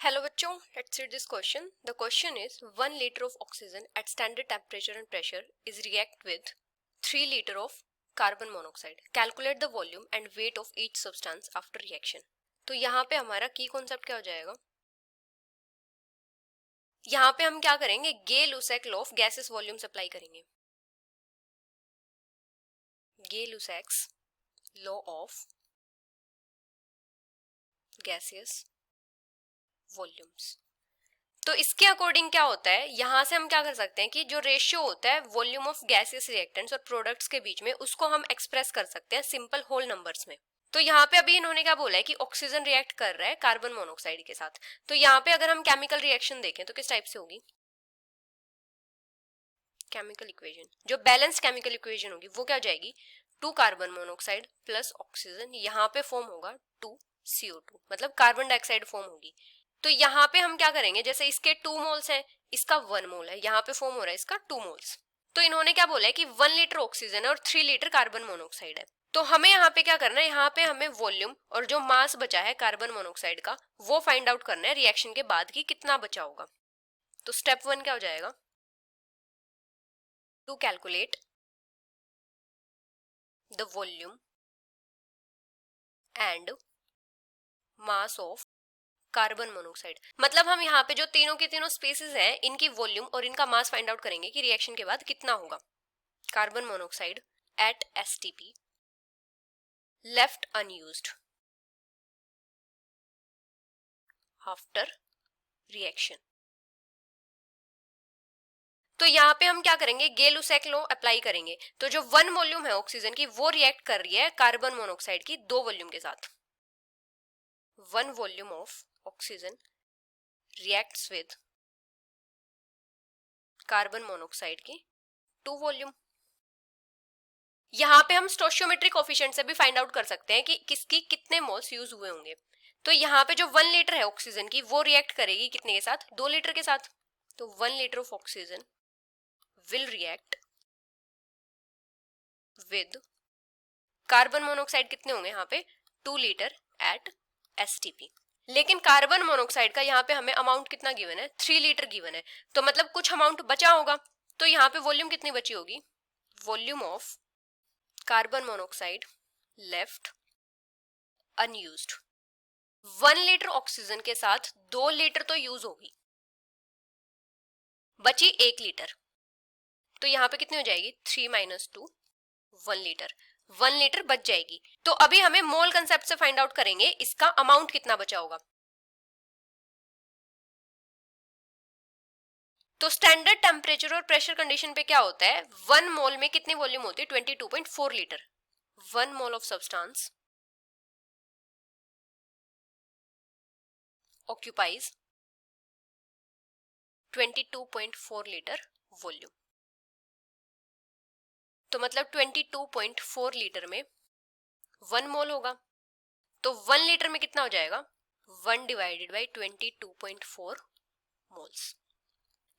Hello बच्चों, let's read this question. The question is 1 liter of oxygen at standard temperature and pressure is react with 3 liter of carbon monoxide. Calculate the volume and weight of each substance after reaction. तो यहाँ पे हमारा की concept क्या हो जाएगा? यहाँ पे हम क्या करेंगे? Gay Lussac law of gases volumes apply करेंगे. Gay Lussac's law of gases volumes. तो इसके अकॉर्डिंग क्या होता है, यहां से हम क्या कर सकते हैं कि जो रेशियो होता है वॉल्यूम ऑफ गैसेस रिएक्टेंट्स और प्रोडक्ट्स के बीच में, उसको हम एक्सप्रेस कर सकते हैं सिंपल होल नंबर्स में. तो यहाँ पे अभी इन्होंने क्या बोला है कि ऑक्सीजन रिएक्ट कर रहा है कार्बन मोनोऑक्साइड के साथ. तो यहाँ पे अगर हम केमिकल रिएक्शन देखें तो किस टाइप से होगी? केमिकल इक्वेशन, जो बैलेंस्ड केमिकल इक्वेशन होगी वो क्या हो जाएगी? 2 कार्बन मोनोऑक्साइड प्लस ऑक्सीजन, यहाँ पे फॉर्म होगा 2 CO2, मतलब कार्बन डाइऑक्साइड फॉर्म होगी. तो यहाँ पे हम क्या करेंगे, जैसे इसके 2 मोल्स हैं, इसका 1 मोल है, यहाँ पे फॉर्म हो रहा है इसका 2 मोल्स. तो इन्होंने क्या बोला है कि 1 लीटर ऑक्सीजन है और 3 लीटर कार्बन मोनोऑक्साइड है. तो हमें यहाँ पे क्या करना है, यहाँ पे हमें वॉल्यूम और जो मास बचा है कार्बन मोनोऑक्साइड का वो फाइंड आउट करना है रिएक्शन के बाद की कितना बचा होगा. तो स्टेप 1 क्या हो जाएगा? To calculate the volume and mass of carbon monoxide. मतलब हम यहाँ पे जो तीनों के तीनों स्पेसेस हैं, इनकी वॉल्यूम और इनका मास फाइंड आउट करेंगे कि रिएक्शन के बाद कितना होगा. Carbon monoxide at STP left unused after reaction. तो यहाँ पे हम क्या करेंगे, गे-लुसैक लॉ अप्लाई करेंगे. तो जो 1 वॉल्यूम है ऑक्सीजन की वो रिएक्ट कर रही है कार्बन मोनोऑक्साइड की 2 वॉल्यूम के साथ. 1 volume of oxygen reacts with carbon monoxide की 2 वॉल्यूम. यहाँ पे हम स्टोइचियोमेट्रिक कोफिशिएंट से भी फाइंड आउट कर सकते हैं कि किसकी कितने मोल्स यूज हुए होंगे. तो यहाँ पे जो 1 लीटर है ऑक्सीजन की वो रिएक्ट करेगी कितने के साथ? 2 लीटर के साथ. तो 1 litre of oxygen will react with carbon monoxide कितने होंगे यहाँ पे? 2 लीटर एट STP. लेकिन कार्बन मोनोऑक्साइड का यहाँ पे हमें अमाउंट कितना गिवन है? 3 लीटर गिवन है. तो मतलब कुछ अमाउंट बचा होगा. तो यहाँ पे वॉल्यूम कितनी बची होगी? Volume of carbon monoxide left unused. 1 litre oxygen के साथ 2 लीटर तो यूज होगी, बची 1 लीटर. तो यहाँ पे कितनी हो जाएगी? 3 माइनस 2 1 लीटर. 1 लीटर बच जाएगी. तो अभी हमें मोल कंसेप्ट से फाइंड आउट करेंगे इसका अमाउंट कितना बचा होगा. तो स्टैंडर्ड टेम्परेचर और प्रेशर कंडीशन पे क्या होता है, 1 मोल में कितनी वॉल्यूम होती है? 22.4 litre. 1 mole of substance occupies 22.4 litre volume. तो मतलब 22.4 लीटर में 1 मोल होगा. तो 1 लीटर में कितना हो जाएगा? 1 डिवाइडेड बाई 22.4 मोल्स.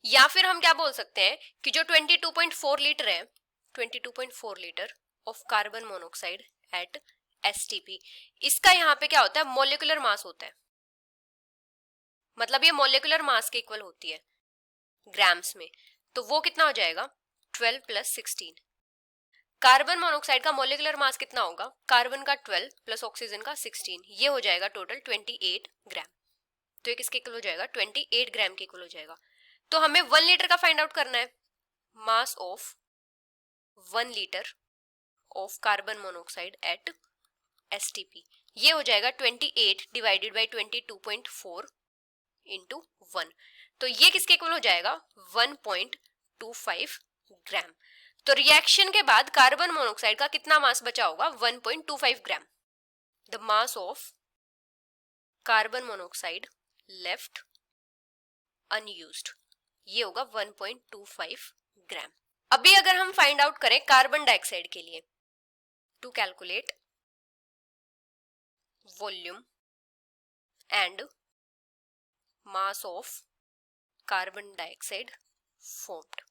या फिर हम क्या बोल सकते हैं कि जो 22.4 लीटर है, 22.4 litre of carbon monoxide at STP, इसका यहाँ पे क्या होता है? मोलिकुलर मास होता है. मतलब ये मोलिकुलर मास के इक्वल होती है ग्राम्स में. तो वो कितना हो जाएगा? 12 प्लस 16. कार्बन मोनोऑक्साइड का मोलिकुलर मास कितना होगा? कार्बन का 12 प्लस ऑक्सीजन का 16, ये हो जाएगा टोटल 28 ग्राम. तो ये किसके इक्वल हो जाएगा? 28 ग्राम के इक्वल हो जाएगा. तो हमें 1 लीटर का फाइंड आउट करना है. Mass of 1 litre of carbon monoxide at STP, ये हो जाएगा 28 डिवाइडेड बाई 22.4 इंटू 1. तो ये किसके इक्वल हो जाएगा? 1.25 ग्राम. तो रिएक्शन के बाद कार्बन मोनोऑक्साइड का कितना मास बचा होगा? 1.25 gram. The mass of carbon monoxide left unused, ये होगा 1.25 ग्राम. अभी अगर हम फाइंड आउट करें कार्बन डाइऑक्साइड के लिए, to calculate volume and mass of carbon dioxide formed.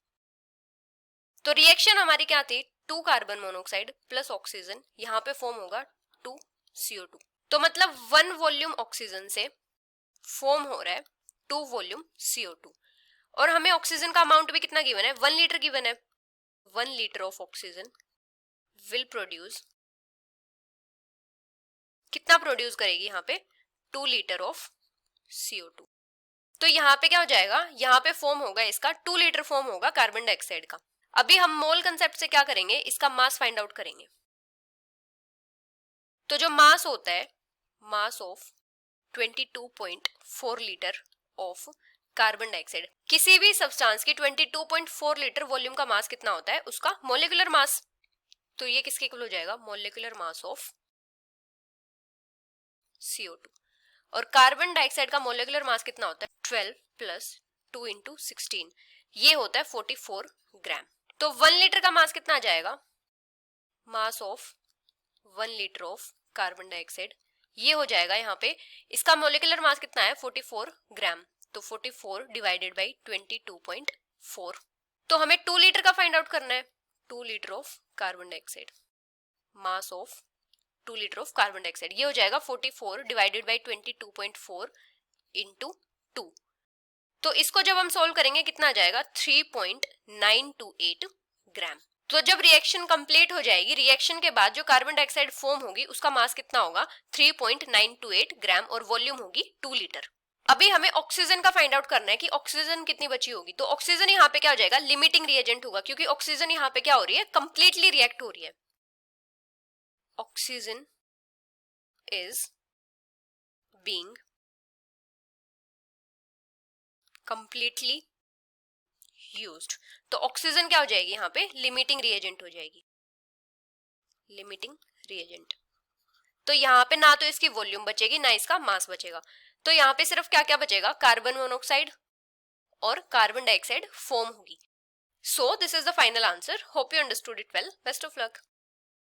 तो रिएक्शन हमारी क्या थी? 2 कार्बन मोनोऑक्साइड प्लस ऑक्सीजन, यहाँ पे फॉर्म होगा 2 CO2. तो मतलब 1 वॉल्यूम ऑक्सीजन से फॉर्म हो रहा है टू वॉल्यूम CO2 और हमें ऑक्सीजन का अमाउंट भी कितना गिवन है, 1 लीटर गिवन है। 1 litre of oxygen will produce, कितना प्रोड्यूस करेगी यहाँ पे, 2 लीटर ऑफ CO2। तो यहाँ पे क्या हो जाएगा, यहाँ पे फॉर्म होगा इसका 2 लीटर फॉर्म होगा कार्बन डाइऑक्साइड का। अभी हम मोल कंसेप्ट से क्या करेंगे, इसका मास फाइंड आउट करेंगे। तो जो मास होता है, mass of 22.4 litre of carbon dioxide, किसी भी सब्सटेंस की 22.4 लीटर वॉल्यूम का मास कितना होता है, उसका मोलिकुलर मास। तो ये किसके इक्वल हो जाएगा, मोलिकुलर मास ऑफ CO2। और कार्बन डाइऑक्साइड का मोलिकुलर मास कितना होता है, 12 प्लस 2 इंटू 16, ये होता है 44 ग्राम। तो 1 लीटर का मास कितना आ जाएगा, मास of 1 litre of carbon dioxide, ये हो जाएगा यहाँ पे, इसका मोलिकुलर मास कितना है 44 ग्राम। तो 44 डिवाइडेड बाई 22.4। तो हमें 2 लीटर का फाइंड आउट करना है, 2 litre of carbon dioxide, mass of 2 litre of carbon dioxide, ये हो जाएगा 44 डिवाइडेड बाई 22.4 इंटू 2। तो इसको जब हम सोल्व करेंगे कितना आ जाएगा, 3.928 ग्राम। तो जब रिएक्शन कंप्लीट हो जाएगी, रिएक्शन के बाद जो कार्बन डाइऑक्साइड फॉर्म होगी उसका मास कितना होगा, 3.928 ग्राम और वॉल्यूम होगी 2 लीटर। अभी हमें ऑक्सीजन का फाइंड आउट करना है कि ऑक्सीजन कितनी बची होगी। तो ऑक्सीजन यहाँ पे क्या हो जाएगा, लिमिटिंग रिएजेंट होगा, क्योंकि ऑक्सीजन यहाँ पे क्या हो रही है, कंप्लीटली रिएक्ट हो रही है। Oxygen is being completely used. तो ऑक्सीजन क्या हो जाएगी यहाँ पे, लिमिटिंग रिएजेंट हो जाएगी, लिमिटिंग रिएजेंट। तो यहाँ पे ना तो इसकी वॉल्यूम बचेगी ना इसका मास बचेगा। तो यहाँ पे सिर्फ क्या क्या बचेगा, कार्बन मोनोऑक्साइड और कार्बन डाइऑक्साइड फॉर्म होगी। So this is the final answer. Hope you understood it well. Best of luck.